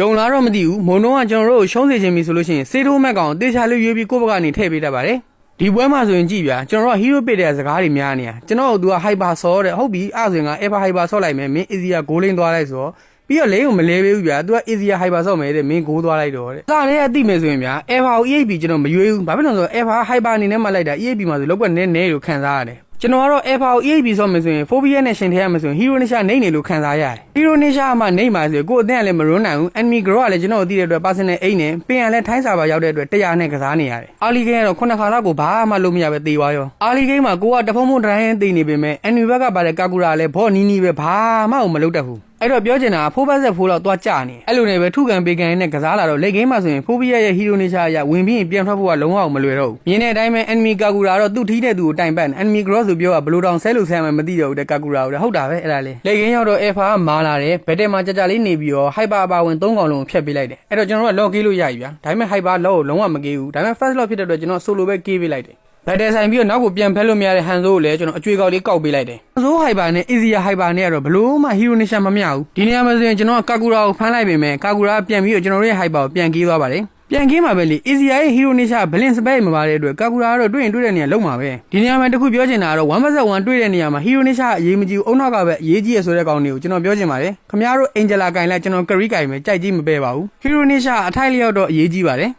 ယုံလာတော့မသိဘူးမုံတော့ကကျွန်တော်တို့ရှုံးစေခြင်းပြီဆိုလို့ရှိရင်စေတိုးမက်ကောင်တေချာလေးရွေးပြီးကိုယ့်ဘက်ကနေထည့်ပေးတတ်ပါတယ်ဒီပွဲမှာဆိုရင်ကြည့်ဗျာကျွန်တော်တို့ဟီးရိုးပစ်တဲ့စကားတွေများနေတာကျွန်တော်တို့ကဟိုက်ပါဆောတဲ့ဟုတ်ပြီအဲ့ဆိုရင်က Ever Hyper ဆော့လိုက်မယ်မင်း Easy ကဂိုးလင်းသွားလိုက်ဆိုတော့ပြီးတော့လိန်ကိုမလဲပေးဘူးဗျာသူက Easy Hyper ဆော့မယ်တဲ့မင်းဂိုးသွားလိုက်တော့တဲ့စရဲအသိမယ်ဆိုရင်ဗျာ Ever ကို EXP ကျွန်တော်မရွေးဘူးဘာဖြစ်လို့လဲဆိုတော့ Ever Hyper အနေနဲ့မှလိုက်တာ EXP မှာဆိုလောက်ကွက်နဲလို့ခံစားရတယ်ကျွန်တော်ကတော့ Ever ကို EXP ဆော့မယ်ဆိုရင် Phobia နဲ့ရှင်ထဲရမယ်ဆိုရင် Hero Nisha နေနေလို့ခံစားရတယ် Hero Nisha မှနေမှာဆိုကိုအသင်းကလည်းမရွန်းနိုင်ဘူး Enemy Grow ကလည်းကျွန်တော်တို့သိတဲ့အတွက် Personal အိမ်နဲ့ပင်ရလည်းထိုင်းစာပါရောက်တဲ့အတွက်100နဲ့ကစားနေရတယ် Early Game ကတော့9ခါလောက်ကိုဘာမှလုပ်မရပဲတေးသွားရော Early Game မှာကိုကတဖုံဖုံဒရိုင်းတေးနေပေမဲ့ Enemy ဘက်ကပါတဲ့ကာကူရာလည်းဘောနီနီပဲဘာမှမလုပ်တတ်ဘူးအဲ့တော့ပြောချင်တာဖိုးပတ်ဆက်ဖိုးတော့သွားကြနေအဲ့လိုနဲ့ပဲထုခံပေးကန်နဲ့ကစားလာတော့လက်ဂိမ်းမှာဆိုရင်ဖိုးဘီယာရဲ့ဟီရိုနီရှာအရဝင်ပြီးပြန်ထွက်ဖို့ကလုံးဝမလွယ်တော့ဘူးမြင်တဲ့အတိုင်းပဲ enemy ကာကူရာတော့သူ့ထီးတဲ့သူကိုတိုင်ပတ် enemy cross ဆိုပြောတာဘယ်လိုတောင်ဆဲလို့ဆဲမှမသိတော့ဘူးတဲ့ကာကူရာကိုဟုတ်တာပဲအဲ့ဒါလေလက်ဂိမ်းရောက်တော့ alpha ကမာလာတယ်ဘက်တယ်မှာကြာကြာလေးနေပြီးတော့ hyper အပါဝင်3កောင်လုံးကိုဖျက်ပေးလိုက်တယ်အဲ့တော့ကျွန်တော်က lock ကေးလို့ရပြီဗျာဒါပေမဲ့ hyper lock ကိုလုံးဝမကေးဘူးဒါပေမဲ့ first lock ဖြစ်တဲ့အတွက်ကျွန်တော် solo ပဲကေးပေးလိုက်တယ်ဘက်တယ်ဆိုင်ပြီးတော့နောက်ကိုပြန်ဖက်လို့မရတဲ့ဟန်ဆိုးကိုလည်းကျွန်တော်အကျွေးကောက်လေးကောက်ပေးလိုက်တယ်ဟန်ဆိုးဟိုက်ပါနဲ့ Easier Hyper နဲ့ကတော့ဘလို့မှ Hero Nisha မမျှဘူးဒီနေရာမှာဆိုရင်ကျွန်တော်ကာကူရာကိုဖမ်းလိုက်ပေမဲ့ကာကူရာပြန်ပြီးတော့ကျွန်တော်တို့ရဲ့ Hyper ကိုပြန်ကေးသွားပါတယ်ပြန်ကင်းမှာပဲလေ Easier ရဲ့ Hero Nisha ဘလင်စပက်မပါတဲ့အတွက်ကာကူရာကတော့တွေ့ရင်တွေ့တဲ့နေရာလုံးမှာပဲဒီနေရာမှာတခုပြောချင်တာကတော့ 1vs1 တွေ့တဲ့နေရာမှာ Hero Nisha အရေးမကြီးဘူးအုံနောက်ကပဲအရေးကြီးရဆိုတဲ့ကောင်တွေကိုကျွန်တော်ပြောချင်ပါတယ်ခင်ဗျားတို့ Angela ကင်လိုက်ကျွန်တော် Curry ကင်ပဲကြိုက်ကြီးမပဲပါဘူး Hero Nisha အထိုက်လျောက်တော့အရေးကြီးပါတယ်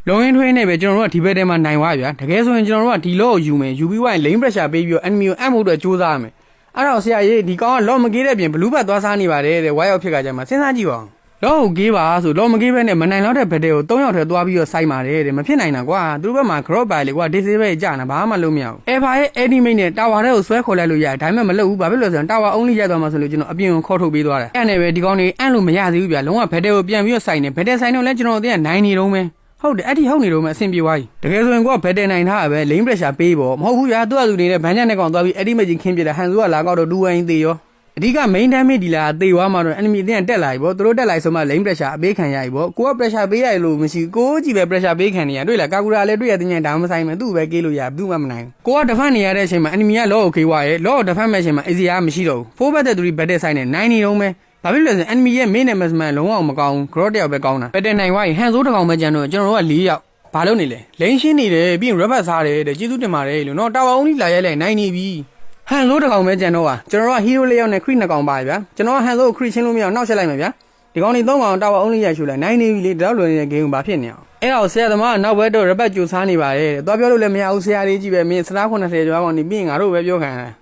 လုံးရင်းထွေးနေပဲကျွန်တော်တို့ကဒီဘက်ထဲမှာနိုင်သွားဗျာတကယ်ဆိုရင်ကျွန်တော်တို့ကဒီလော့ကိုယူမယ်ယူပြီးဝိုင်း lane pressure ပေးပြီးတော့ enemy ကိုအပ်ဖို့အတွက်စူးစမ်းရမယ်အဲ့တော့ဆရာကြီးဒီကောင်ကလော့မကေးတဲ့ပြင်ဘလူးဘတ်သွားစားနေပါတယ်တဲ့ wire out ဖြစ်ကြကြမှာစဉ်းစားကြည့်ပါဦးလော့ကိုကေးပါဆိုလော့မကေးပဲနဲ့မနိုင်တော့တဲ့ဘက်တဲကို3ယောက်ထဲသွားပြီးတော့စိုက်ပါတယ်တဲ့မဖြစ်နိုင်တာကွာသူတို့ဘက်မှာ crop ပါလေကွာ disable ကြာနေဘာမှလုပ်မရဘူး Ever ရဲ့ enemy နဲ့ tower ထဲကိုဆွဲခေါ်လိုက်လို့ရတယ်ဒါပေမဲ့မလုပ်ဘူးဘာဖြစ်လို့လဲဆိုတော့ tower only ရိုက်သွားမှာဆိုလို့ကျွန်တော်အပြင်ကိုခေါ်ထုတ်ပေးသွားတယ်အဲ့နဲ့ပဲဒီကောင်တွေအန့်လို့မရသေးဘူးဗျာလုံးဝဘက်တဲကိုပြန်ပြီးတော့စိုက်နေဘက်တဲဆိုင်တော့လဲကျွန်တော်အတင်းကနိုင်နေတော့မယ်ဟုတ်တယ်အဲ့ဒီဟုတ်နေတော့မှအဆင်ပြေသွားပြီတကယ်ဆိုရင်ကိုကဘက်တယ်နိုင်ထားရပဲ lane pressure ပေးပေါ့မဟုတ်ဘူးဗျာသူ့အတူနေတဲ့ဘန်းချန်နဲ့ကောင်သွားပြီးအဲ့ဒီမကြီးခင်းပြတယ်ဟန်ဆိုကလာကောက်တော့2 win သေးရောအဓိက main damage ဒီလာသေသွားမှတော့ enemy အတင်းတက်လာပြီပေါ့သူတို့တက်လာဆိုမှ lane pressure အပေးခံရပြီပေါ့ကိုက pressure ပေးရလို့မရှိကိုကြည့်ပဲ pressure ပေးခံနေရတွေ့လားကာကူရာလည်းတွေ့ရတဲ့ညဒါမှမဆိုင်မှသူ့ပဲကေးလို့ရဘူးမှမနိုင်ကိုက defend နေရတဲ့အချိန်မှာ enemy က low ကိုကေးသွားရဲ့ low ကို defend မဲ့အချိန်မှာ easy မရှိတော့ဘူး4 battle 3 battle ဆိုင်နဲ့9နေတော့မယ်ဘာဖြစ်လို့လဲဆို enemy ရဲ့ main damage မှလုံးဝမကောင်းဘူး grow တယောက်ပဲကောင်းတာ battle နိုင်သွားရင်ဟန်ဆိုးတစ်ကောင်ပဲကြံတော့ကျွန်တော်တို့က4ယောက်ဘာလုပ်နေလဲလိန်ရှင်းနေတယ်ပြီးရင် rubber စားတယ်တဲ့ကျေးဇူးတင်ပါတယ်လို့နော်တာဝါအုံးကြီးလာရဲလဲနိုင်နေပြီဟန်ဆိုးတစ်ကောင်ပဲကြံတော့ကျွန်တော်တို့က hero လေးယောက်နဲ့ crit နှစ်ကောင်ပါဗျာကျွန်တော်ကဟန်ဆိုးကို crit ချင်းလို့မရအောင်နှောက်ချက်လိုက်မယ်ဗျာဒီကောင်တွေ3ကောင်တာဝါအုံးလေးရိုက်ရှူလိုက်နိုင်နေပြီလေတောက်လွယ်နေတဲ့ game ဘာဖြစ်နေအောင်အဲ့တော့ဆရာသမားကနောက်ဘက်တော့ rubber ကြိုစားနေပါတယ်တဲ့သွားပြောလို့လည်းမရဘူးဆရာလေးကြီးပဲမင်းစလား90ကျော်ကောင်နေပြီးရင်ငါတို့ပဲပြောခံရတယ်